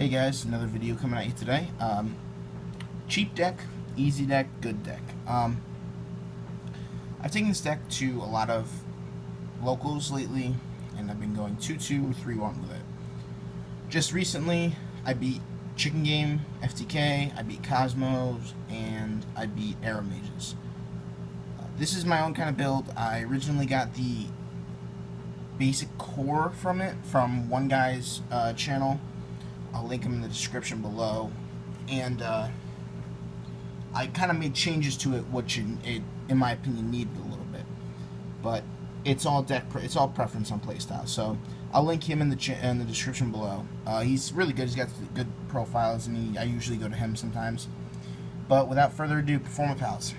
Hey guys, another video coming at you today. Cheap deck, easy deck, good deck. I've taken this deck to a lot of locals lately, and I've been going 2-2 or 3-1 with it. Just recently, I beat Chicken Game, FTK, I beat Cosmos, and I beat Arrow Mages. This is my own kind of build. I originally got the basic core from it from one guy's channel. I'll link him in the description below, and I kind of made changes to it, which in my opinion needed a little bit, but it's all preference on playstyle. So I'll link him in the description below. He's really good. He's got good profiles, and I usually go to him sometimes. But without further ado, performapals.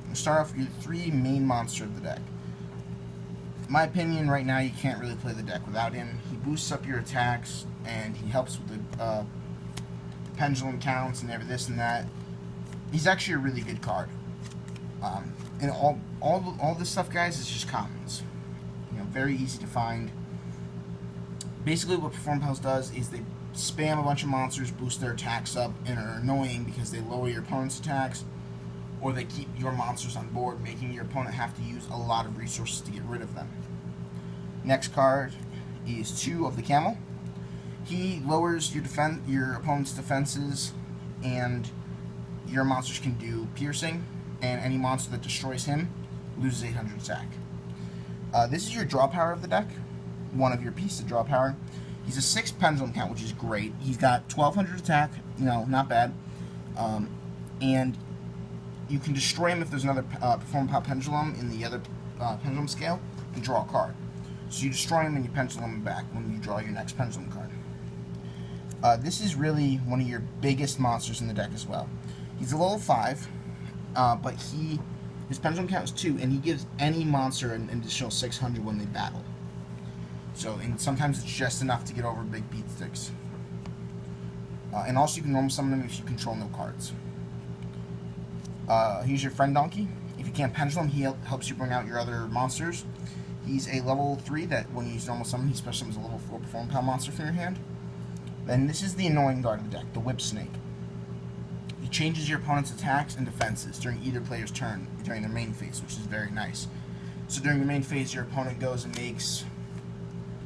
We'll start off with your three main monsters of the deck. In my opinion, right now you can't really play the deck without him. He boosts up your attacks, and he helps with the pendulum counts and this and that. He's actually a really good card. And all this stuff, guys, is just commons. You know, very easy to find. Basically, what performapals does is they spam a bunch of monsters, boost their attacks up, and are annoying because they lower your opponent's attacks, or they keep your monsters on board, making your opponent have to use a lot of resources to get rid of them. Next card is 2 of the Camel. He lowers your opponent's defenses, and your monsters can do piercing, and any monster that destroys him loses 800 attack. This is your draw power of the deck, one of your pieces of draw power. He's a 6 pendulum count, which is great. He's got 1200 attack, you know, not bad. And you can destroy him if there's another performapal pendulum in the other pendulum scale and draw a card. So you destroy him and you pendulum him back when you draw your next pendulum card. This is really one of your biggest monsters in the deck as well. He's a level 5, but his pendulum count is 2, and he gives any monster an additional 600 when they battle. So, and sometimes it's just enough to get over big beat sticks. And also you can normal summon him if you control no cards. He's your friend Donkey. If you can't pendulum, he helps you bring out your other monsters. He's a level 3 that when you use normal summon, he special summons a level 4 performapal monster from your hand. Then this is the annoying guard of the deck, the Whip Snake. He changes your opponent's attacks and defenses during either player's turn during their main phase, which is very nice. So during the main phase, your opponent goes and makes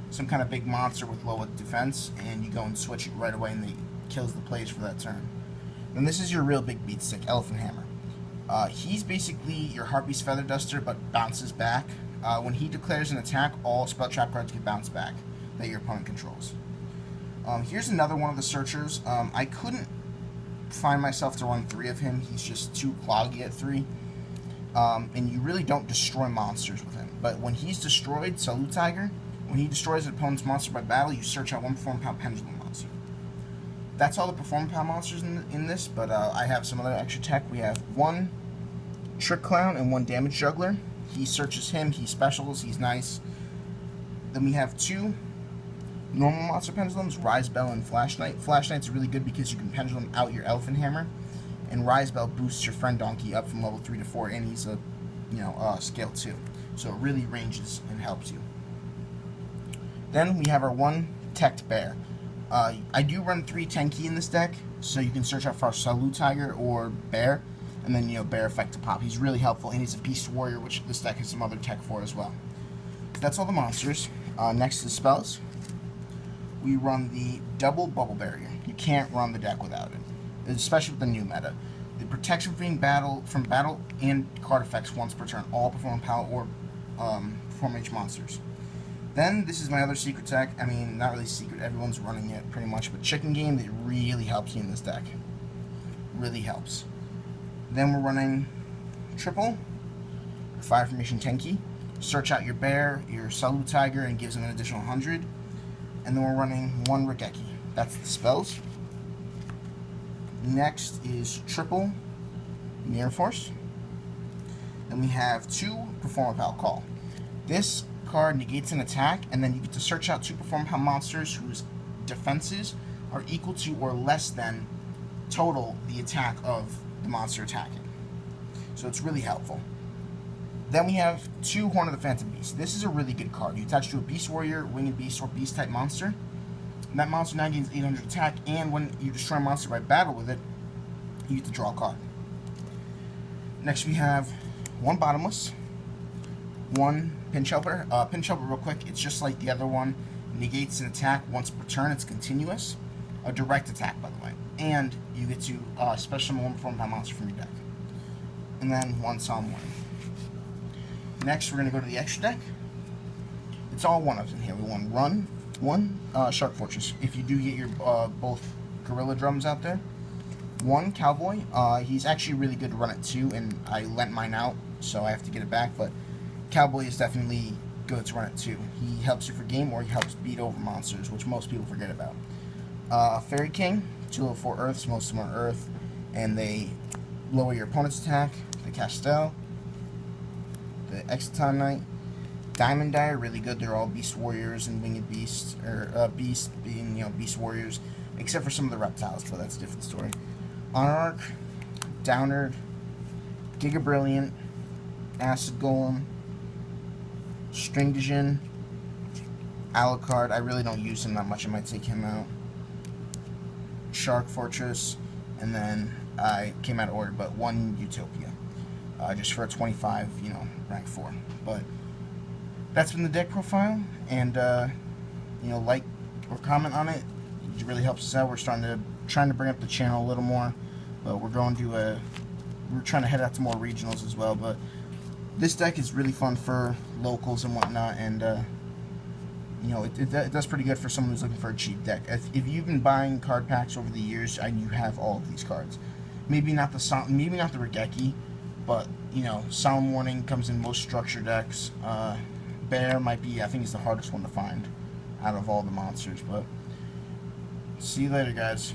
some kind of big monster with low defense, and you go and switch it right away, and it kills the players for that turn. Then this is your real big beat stick, Elephant Hammer. He's basically your Harpy's Feather Duster, but bounces back. When he declares an attack, all spell trap cards get bounced back that your opponent controls. Here's another one of the searchers. I couldn't find myself to run 3 of him. He's just too cloggy at 3. And you really don't destroy monsters with him. But when he's destroyed, Salute Tiger, when he destroys an opponent's monster by battle, you search out one performapal pendulum monster. That's all the performapal monsters in this, but I have some other extra tech. We have 1 Trick Clown and 1 Damage Juggler. He searches him, he specials, he's nice. Then we have 2 normal monster pendulums, Rise Bell and Flash Knight. Flash Knight's really good because you can pendulum out your Elephant Hammer, and Rise Bell boosts your friend Donkey up from level 3 to 4, and he's a scale 2. So it really ranges and helps you. Then we have our 1 Teched Bear. I do run 3 Tenki in this deck, so you can search out for Salute Tiger or Bear, and then, Bear effect to pop. He's really helpful, and he's a Beast Warrior, which this deck has some other tech for as well. That's all the monsters. Next is spells. We run the double Bubble Barrier. You can't run the deck without it, especially with the new meta. The protection from battle and card effects once per turn, all performapal or perform H monsters. Then, this is my other secret tech. I mean, not really secret, everyone's running it pretty much, but Chicken Game, that really helps you in this deck. Really helps. Then we're running triple, 5 Formation Tenki. Search out your Bear, your Salute Tiger, and gives them an additional 100. And then we're running 1 Regeki. That's the spells. Next is triple Mirror Force. Then we have 2 Performapal Call. This card negates an attack, and then you get to search out 2 performapal monsters whose defenses are equal to or less than total the attack of the monster attacking. So it's really helpful. Then we have 2 Horn of the Phantom Beast. This is a really good card. You attach to a Beast Warrior, Winged Beast, or Beast-type monster. That monster now gains 800 attack, and when you destroy a monster by battle with it, you get to draw a card. Next we have one Bottomless, one Pinch Helper. Pinch Helper, real quick, it's just like the other one. Negates an attack once per turn. It's continuous. A direct attack, by the way. And you get to special summon one performapal monster from your deck. And then one Solemn Warning. Next, we're going to go to the extra deck. It's all one-ups in here. We want Run, one Shark Fortress. If you do get your both Gorilla Drums out there. One Cowboy. He's actually really good to run at 2, and I lent mine out, so I have to get it back. But Cowboy is definitely good to run at 2. He helps you for game, or he helps beat over monsters, which most people forget about. Fairy King, 2 level 4 Earths, most of them are Earth, and they lower your opponent's attack. The Castel, the Exciton Knight, Diamond Dyer, really good. They're all Beast Warriors and Winged Beasts, or Beast being, Beast Warriors, except for some of the reptiles, but that's a different story. Honor Downard, Giga Brilliant, Acid Golem, String Djinn, Alucard. I really don't use him that much. I might take him out. Shark Fortress, and then I came out of order, but one Utopia, just for a 25, rank 4. But that's been the deck profile, and like or comment on it. It really helps us out. We're trying to bring up the channel a little more, but we're trying to head out to more regionals as well. But this deck is really fun for locals and whatnot, and it does pretty good for someone who's looking for a cheap deck. If you've been buying card packs over the years and you have all of these cards, maybe not the Regeki, but Solemn Warning comes in most structure decks. Bear might be, I think, is the hardest one to find out of all the monsters. But see you later, guys.